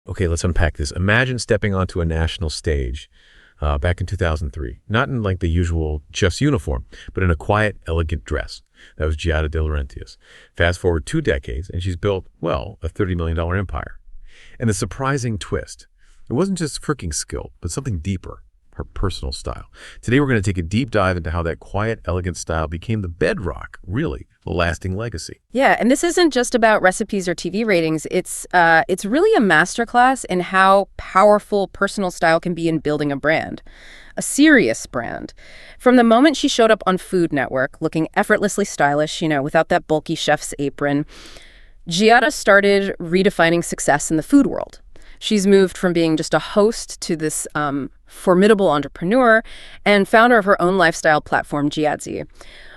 Okay, let's unpack this. Imagine stepping onto a national stage back in 2003, not in like the usual chef's uniform, but in a quiet, elegant dress. That was Giada De Laurentiis. Fast forward 2 decades, and she's built, well, a $30 million empire. And the surprising twist, it wasn't just cooking skill, but something deeper, her personal style. Today, we're going to take a deep dive into how that quiet, elegant style became the bedrock, really, the lasting legacy. Yeah, and this isn't just about recipes or TV ratings. It's really a masterclass in how powerful personal style can be in building a brand, a serious brand. From the moment she showed up on Food Network, looking effortlessly stylish, without that bulky chef's apron, Giada started redefining success in the food world. She's moved from being just a host to this formidable entrepreneur and founder of her own lifestyle platform, Giadzy.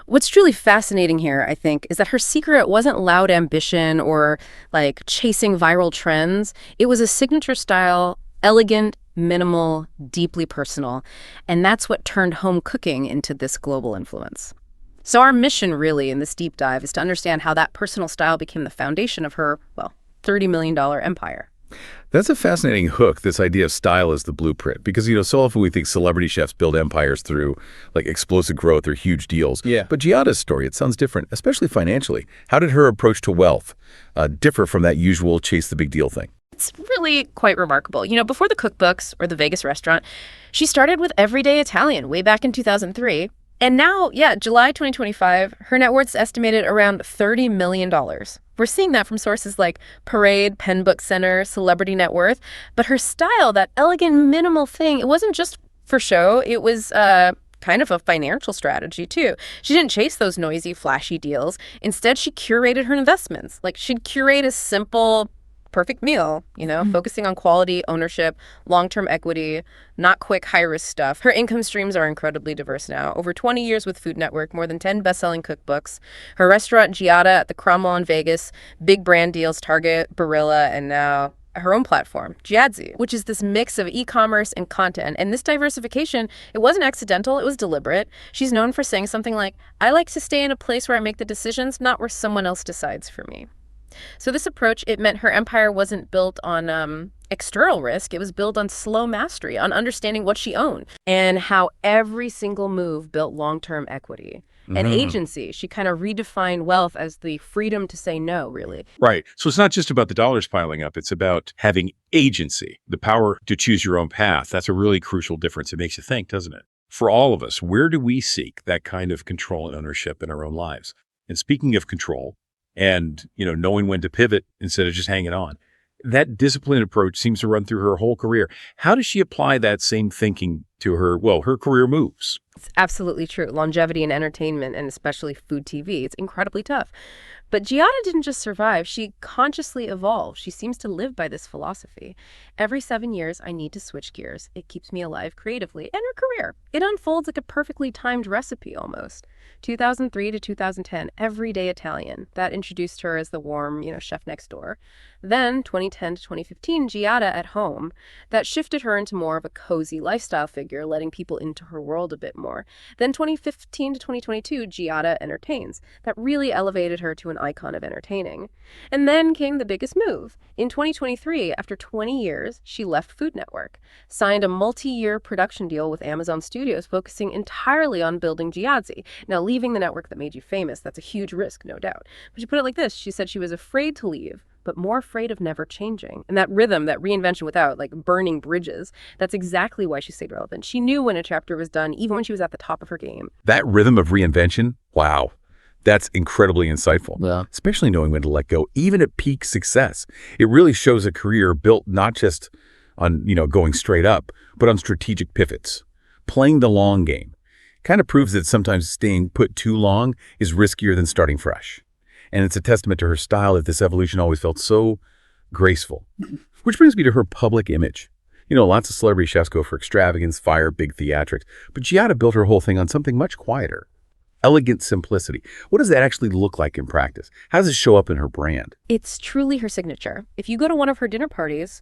What's truly fascinating here, I think, is that her secret wasn't loud ambition or like chasing viral trends. It was a signature style, elegant, minimal, deeply personal. And that's what turned home cooking into this global influence. So our mission really in this deep dive is to understand how that personal style became the foundation of her, well, $30 million empire. That's a fascinating hook, this idea of style as the blueprint, because, so often we think celebrity chefs build empires through like explosive growth or huge deals. Yeah. But Giada's story, it sounds different, especially financially. How did her approach to wealth differ from that usual chase the big deal thing? It's really quite remarkable. Before the cookbooks or the Vegas restaurant, she started with Everyday Italian way back in 2003. And now, July 2025, her net worth's estimated around $30 million. We're seeing that from sources like Parade, Penn Book Center, Celebrity Net Worth. But her style, that elegant, minimal thing, it wasn't just for show. It was kind of a financial strategy, too. She didn't chase those noisy, flashy deals. Instead, she curated her investments. Like, she'd curate a simple, perfect meal, focusing on quality, ownership, long-term equity, not quick, high-risk stuff. Her income streams are incredibly diverse now. Over 20 years with Food Network, more than 10 best-selling cookbooks. Her restaurant, Giada, at the Cromwell in Vegas, big brand deals, Target, Barilla, and now her own platform, Giadzy, which is this mix of e-commerce and content. And this diversification, it wasn't accidental, it was deliberate. She's known for saying something like, I like to stay in a place where I make the decisions, not where someone else decides for me. So this approach, it meant her empire wasn't built on external risk. It was built on slow mastery, on understanding what she owned and how every single move built long-term equity. And agency, she kind of redefined wealth as the freedom to say no, really. Right. So it's not just about the dollars piling up. It's about having agency, the power to choose your own path. That's a really crucial difference. It makes you think, doesn't it? For all of us, where do we seek that kind of control and ownership in our own lives? And speaking of control, and, knowing when to pivot instead of just hanging on. That disciplined approach seems to run through her whole career. How does she apply that same thinking to her career moves? It's absolutely true. Longevity in entertainment, and especially food TV, it's incredibly tough. But Giada didn't just survive, she consciously evolved. She seems to live by this philosophy. Every 7 years, I need to switch gears. It keeps me alive creatively and her career. It unfolds like a perfectly timed recipe almost. 2003 to 2010, Everyday Italian. That introduced her as the warm, chef next door. Then 2010 to 2015, Giada at Home. That shifted her into more of a cozy lifestyle figure, letting people into her world a bit more. Then 2015 to 2022, Giada Entertains. That really elevated her to an icon of entertaining. And then came the biggest move. In 2023, after 20 years, she left Food Network, signed a multi-year production deal with Amazon Studios, focusing entirely on building Giadzy. Now, leaving the network that made you famous, that's a huge risk, no doubt. But she put it like this. She said she was afraid to leave, but more afraid of never changing. And that rhythm, that reinvention without, like, burning bridges, that's exactly why she stayed relevant. She knew when a chapter was done, even when she was at the top of her game. That rhythm of reinvention, wow. That's incredibly insightful, Yeah. especially knowing when to let go, even at peak success. It really shows a career built not just on, going straight up, but on strategic pivots, playing the long game. Kind of proves that sometimes staying put too long is riskier than starting fresh. And it's a testament to her style that this evolution always felt so graceful. Which brings me to her public image. Lots of celebrity chefs go for extravagance, fire, big theatrics, but Giada built her whole thing on something much quieter. Elegant simplicity. What does that actually look like in practice? How does it show up in her brand? It's truly her signature. If you go to one of her dinner parties,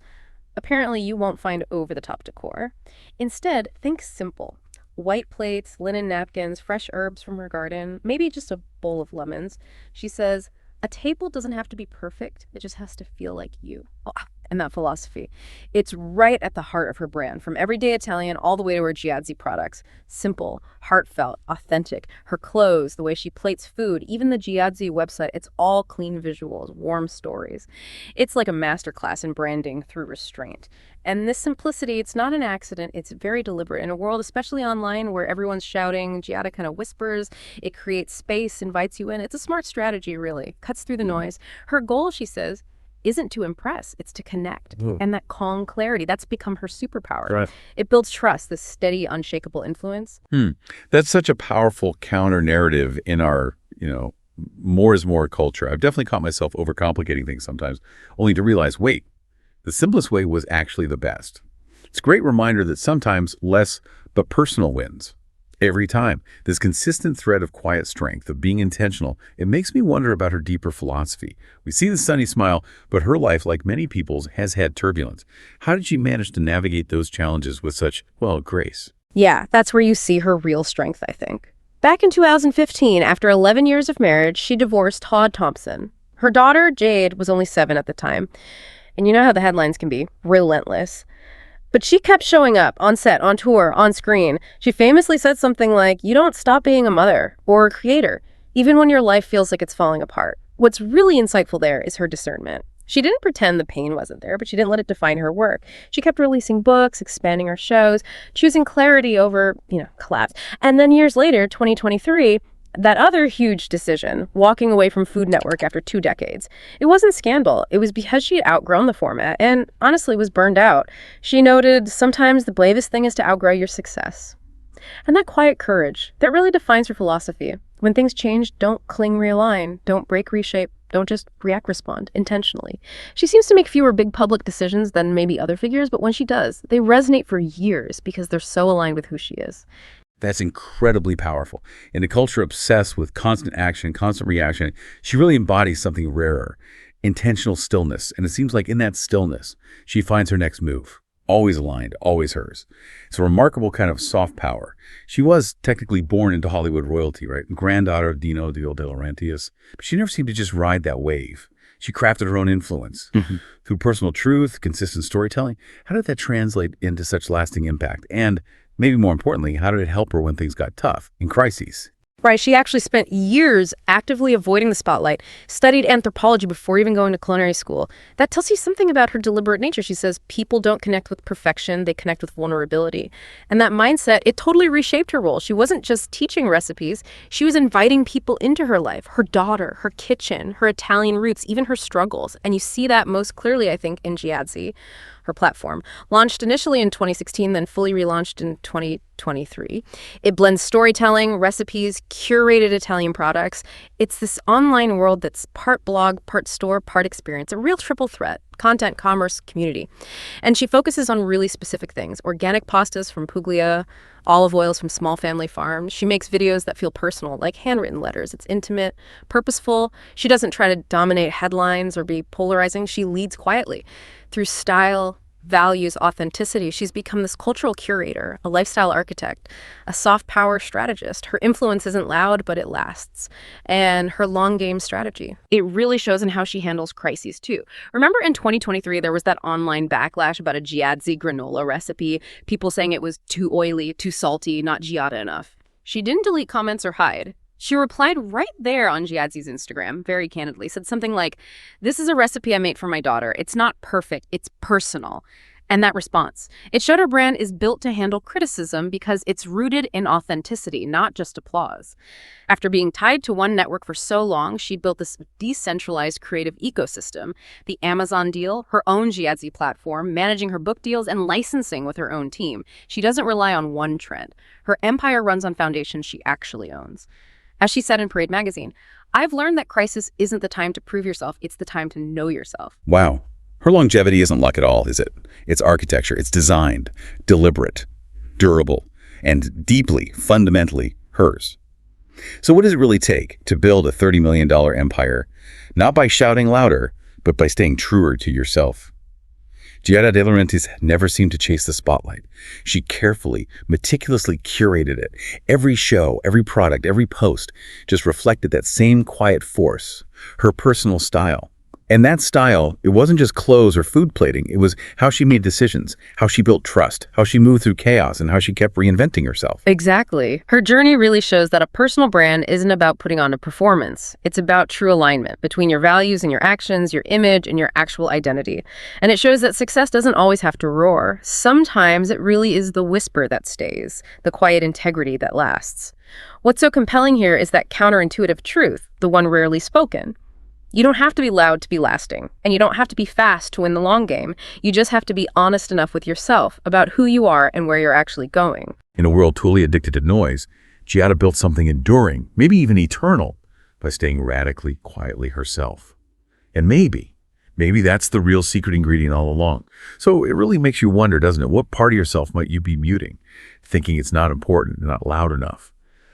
apparently you won't find over-the-top decor. Instead, think simple. White plates, linen napkins, fresh herbs from her garden, maybe just a bowl of lemons. She says, a table doesn't have to be perfect. It just has to feel like you. Oh, and that philosophy. It's right at the heart of her brand, from everyday Italian all the way to her Giadzy products. Simple, heartfelt, authentic. Her clothes, the way she plates food, even the Giadzy website, it's all clean visuals, warm stories. It's like a masterclass in branding through restraint. And this simplicity, it's not an accident, it's very deliberate. In a world, especially online, where everyone's shouting, Giada kind of whispers, it creates space, invites you in. It's a smart strategy, really. Cuts through the noise. Her goal, she says, isn't to impress, it's to connect. And that calm clarity, that's become her superpower. Right. It builds trust, this steady, unshakable influence. That's such a powerful counter narrative in our, more is more culture. I've definitely caught myself overcomplicating things sometimes, only to realize, wait, the simplest way was actually the best. It's a great reminder that sometimes less but personal wins. Every time. This consistent thread of quiet strength, of being intentional, it makes me wonder about her deeper philosophy. We see the sunny smile, but her life, like many people's, has had turbulence. How did she manage to navigate those challenges with such, grace? Yeah, that's where you see her real strength, I think. Back in 2015, after 11 years of marriage, she divorced Todd Thompson. Her daughter, Jade, was only 7 at the time. And you know how the headlines can be, relentless. But she kept showing up on set, on tour, on screen. She famously said something like, "You don't stop being a mother or a creator, even when your life feels like it's falling apart." What's really insightful there is her discernment. She didn't pretend the pain wasn't there, but she didn't let it define her work. She kept releasing books, expanding her shows, choosing clarity over, collapse. And then years later, 2023, that other huge decision, walking away from Food Network after 2 decades, it wasn't scandal. It was because she had outgrown the format and honestly was burned out. She noted, sometimes the bravest thing is to outgrow your success. And that quiet courage, that really defines her philosophy. When things change, don't cling, realign, don't break, reshape, don't just react, respond intentionally. She seems to make fewer big public decisions than maybe other figures, but when she does, they resonate for years because they're so aligned with who she is. That's incredibly powerful. In a culture obsessed with constant action, constant reaction, she really embodies something rarer, intentional stillness. And it seems like in that stillness, she finds her next move. Always aligned, always hers. It's a remarkable kind of soft power. She was technically born into Hollywood royalty, right? Granddaughter of Giada De Laurentiis. But she never seemed to just ride that wave. She crafted her own influence. Through personal truth, consistent storytelling. How did that translate into such lasting impact? And maybe more importantly, how did it help her when things got tough, in crises? Right, she actually spent years actively avoiding the spotlight, studied anthropology before even going to culinary school. That tells you something about her deliberate nature. She says people don't connect with perfection, they connect with vulnerability. And that mindset, it totally reshaped her role. She wasn't just teaching recipes, she was inviting people into her life, her daughter, her kitchen, her Italian roots, even her struggles. And you see that most clearly, I think, in Giadzy, her platform. Launched initially in 2016, then fully relaunched in 2023. It blends storytelling, recipes, curated Italian products. It's this online world that's part blog, part store, part experience, a real triple threat: content, commerce, community. And she focuses on really specific things: organic pastas from Puglia, olive oils from small family farms. She makes videos that feel personal, like handwritten letters. It's intimate, purposeful. She doesn't try to dominate headlines or be polarizing. She leads quietly. Through style, values, authenticity, she's become this cultural curator, a lifestyle architect, a soft power strategist. Her influence isn't loud, but it lasts. And her long game strategy, it really shows in how she handles crises too. Remember in 2023, there was that online backlash about a Giadzy granola recipe, people saying it was too oily, too salty, not Giada enough. She didn't delete comments or hide. She replied right there on Giadzy's Instagram, very candidly, said something like, "This is a recipe I made for my daughter. It's not perfect, it's personal." And that response, it showed her brand is built to handle criticism because it's rooted in authenticity, not just applause. After being tied to one network for so long, she built this decentralized creative ecosystem: the Amazon deal, her own Giadzy platform, managing her book deals, and licensing with her own team. She doesn't rely on one trend. Her empire runs on foundations she actually owns. As she said in Parade magazine, "I've learned that crisis isn't the time to prove yourself, it's the time to know yourself." Wow. Her longevity isn't luck at all, is it? It's architecture. It's designed, deliberate, durable, and deeply, fundamentally hers. So what does it really take to build a $30 million empire, not by shouting louder, but by staying truer to yourself? Giada De Laurentiis never seemed to chase the spotlight. She carefully, meticulously curated it. Every show, every product, every post just reflected that same quiet force, her personal style. And that style, it wasn't just clothes or food plating. It was how she made decisions, how she built trust, how she moved through chaos, and how she kept reinventing herself. Exactly. Her journey really shows that a personal brand isn't about putting on a performance. It's about true alignment between your values and your actions, your image and your actual identity. And it shows that success doesn't always have to roar. Sometimes it really is the whisper that stays, the quiet integrity that lasts. What's so compelling here is that counterintuitive truth, the one rarely spoken. You don't have to be loud to be lasting, and you don't have to be fast to win the long game. You just have to be honest enough with yourself about who you are and where you're actually going. In a world totally addicted to noise, Giada built something enduring, maybe even eternal, by staying radically, quietly herself. And maybe that's the real secret ingredient all along. So it really makes you wonder, doesn't it? What part of yourself might you be muting, thinking it's not important, not loud enough?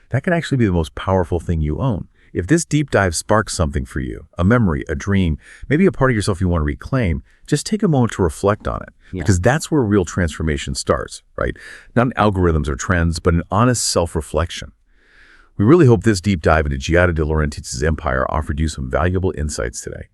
That can actually be the most powerful thing you own. If this deep dive sparks something for you, a memory, a dream, maybe a part of yourself you want to reclaim, just take a moment to reflect on it. Because that's where real transformation starts, right? Not in algorithms or trends, but an honest self-reflection. We really hope this deep dive into Giada De Laurentiis' empire offered you some valuable insights today.